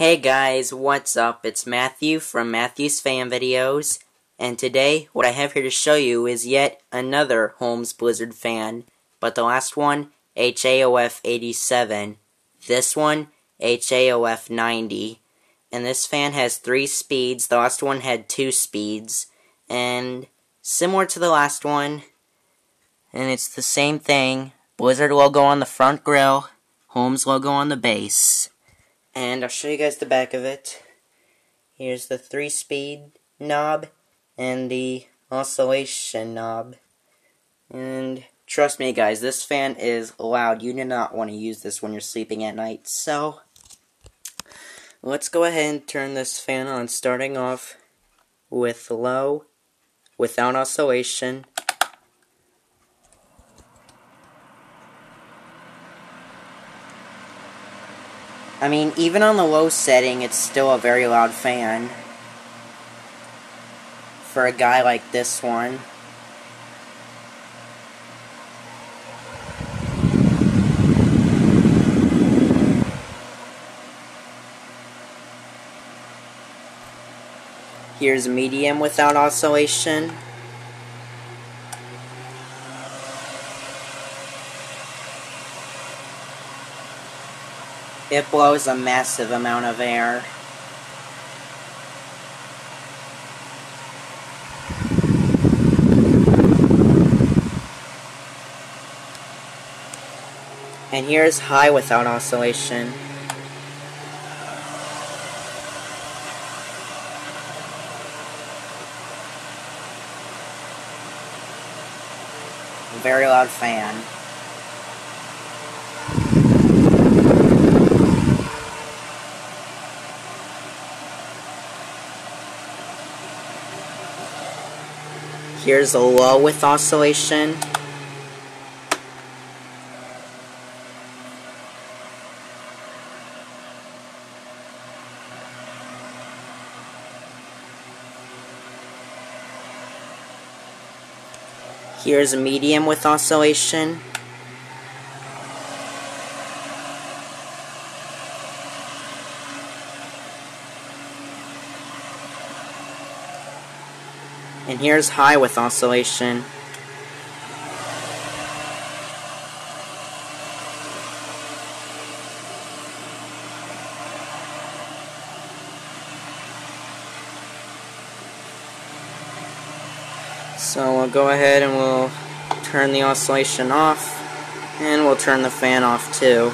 Hey guys, what's up? It's Matthew from Matthew's Fan Videos, and today what I have here to show you is yet another Holmes Blizzard fan, but the last one, HAOF87, this one, HAOF90, and this fan has 3 speeds, the last one had 2 speeds, and similar to the last one, and it's the same thing, Blizzard logo on the front grill, Holmes logo on the base. And I'll show you guys the back of it. Here's the 3-speed knob and the oscillation knob. And trust me guys, this fan is loud. You do not want to use this when you're sleeping at night. So, let's go ahead and turn this fan on, starting off with low, without oscillation. I mean, even on the low setting, it's still a very loud fan for a guy like this one. Here's medium without oscillation. It blows a massive amount of air. And here's high without oscillation. Very loud fan. Here's a low with oscillation. Here's a medium with oscillation. And here's high with oscillation. So we'll go ahead and we'll turn the oscillation off, and we'll turn the fan off too.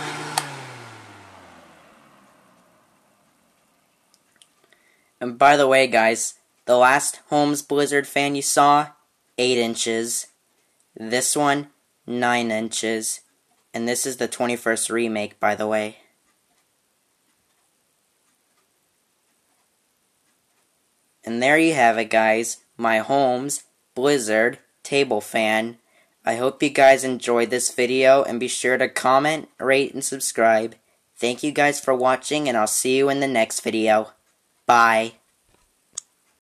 And by the way guys, the last Holmes Blizzard fan you saw, 8 inches. This one, 9 inches. And this is the 21st Remake, by the way. And there you have it, guys. My Holmes Blizzard table fan. I hope you guys enjoyed this video, and be sure to comment, rate, and subscribe. Thank you guys for watching, and I'll see you in the next video. Bye.